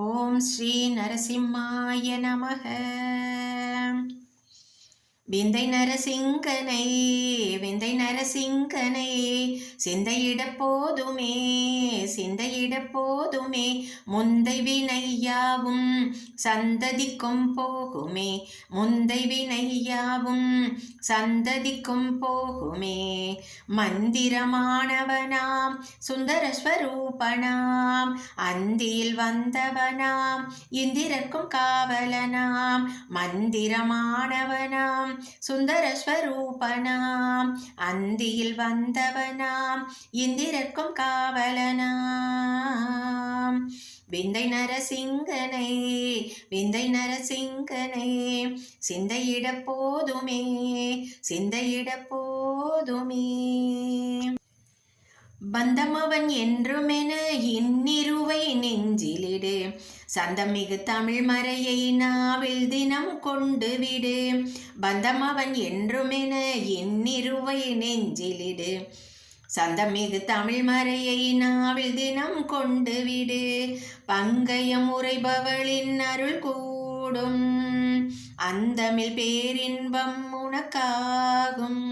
ஓம் ஸ்ரீ நரசிம்மாய நமக. விந்தை நரசிங்கனை விந்தை நரசிங்கனை சிந்தையிட போதுமே சிந்தையிட போதுமே முந்தை வினையாவும் சந்ததிக்கும் போகுமே முந்தை வினையாவும் சந்ததிக்கும் போகுமே. மந்திரமானவனாம் சுந்தரஸ்வரூபனாம் அந்தியில் வந்தவனாம் இந்திரக்கும் காவலனாம். மந்திரமானவனாம் சுந்தரஸ்வரூபனாம் அந்தியில் வந்தவனாம் இந்திரக்கும் காவலனாம். விந்தை நரசிங்கனை விந்தை நரசிங்கனை சிந்தையிட போதுமே சிந்தையிட போதுமே. பந்தமவன் என்றுமென இன்னிருவை நெஞ்சிலிடு சந்தமிகு தமிழ் மறையை நாவில் தினம் கொண்டு விடு. பந்தமவன் என்றுமென இன்னிருவை நெஞ்சிலிடு சந்தமிகு தமிழ் மறையை நாவில் தினம் கொண்டு விடு. பங்கயம் உரைபவளின் அருள் கூடும் அந்தமிழ் பேரின்பம் உனக்காகும்.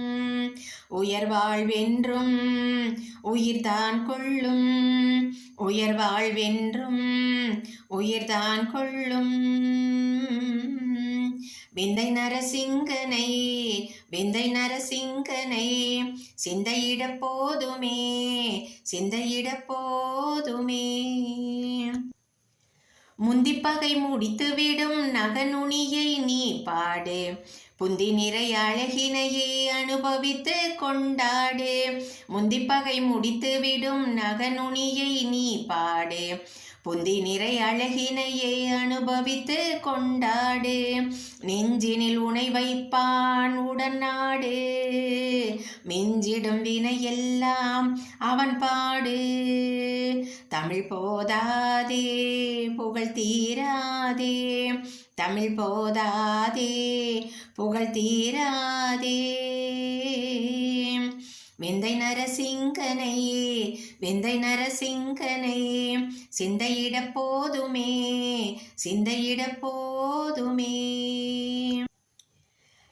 உயர் வாழ்வென்றும் உயிர்தான் கொள்ளும் உயர் வாழ்வென்றும் உயிர்தான் கொள்ளும். விந்தை நரசிங்கனை விந்தை நரசிங்கனை சிந்தையிட போதுமே சிந்தையிட போதுமே. முந்திப்பகை முடித்துவிடும் நகநுனியை நீ பாடு புந்தி நிறை அழகினையே அனுபவித்து கொண்டாடு. முந்திப்பகை முடித்துவிடும் நகநுனியை நீ பாடு புந்தி நிறை அழகினையே அனுபவித்து கொண்டாடு. நெஞ்சினில் உனை வைப்பான் உடனாடு மிஞ்சிடும் வினையெல்லாம் அவன் பாடு. தமிழ் போதாதே புகழ் தீராதே தமிழ் போதாதே புகழ் தீராதே. விந்தை நரசிங்கனை விந்தை நரசிங்கனை சிந்தையிட போதுமே சிந்தையிட போதுமே.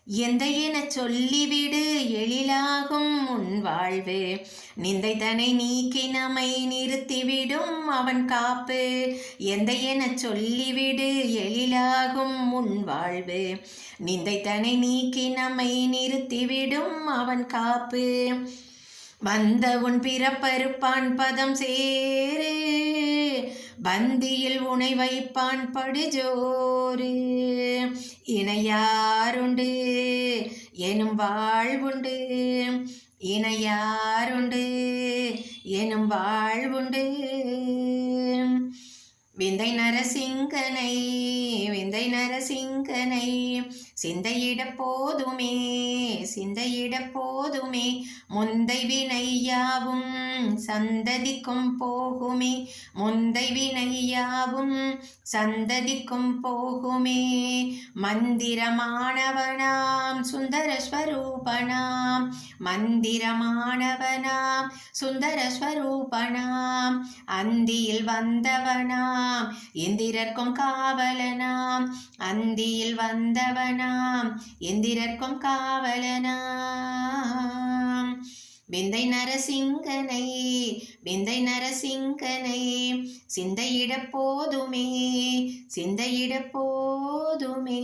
எந்த என சொல்லிவிடு எழிலாகும் உன் வாழ்வு நிந்தை தனை நீக்கி நம்மை நிறுத்திவிடும் அவன் காப்பு. எந்த என சொல்லிவிடு எழிலாகும் உன் வாழ்வு நிந்தை தனை நீக்கி நம்மை நிறுத்திவிடும் அவன் காப்பு. வந்த உன் பிறப்பறுப்பான் பதம் சேரு பந்தியில் உனை வைப்பான் படுஜோறு. இணையாருண்டு எனும் வாழ்வுண்டு இணையாருண்டு எனும் வாழ்வுண்டு. விந்தை நரசிங்கனை விந்தை நரசிங்கனை சிந்தையிட போதுமே சிந்தையிட போதுமே. முந்தை வினையாவும் சந்ததிக்கும் போகுமே முந்தை வினையாவும் சந்ததிக்கும் போகுமே. மந்திரமானவனாம் சுந்தரஸ்வரூபனாம் மந்திரமானவனாம் சுந்தரஸ்வரூபனாம் அந்தியில் வந்தவனாம் இந்திரர்க்கும் காவலனாம் அந்தியில் வந்தவனாம் இந்திரர்க்கும் காவலனாம். விந்தை நரசிங்கனை விந்தை நரசிங்கனை சிந்தையிட போதுமே சிந்தையிட போதுமே.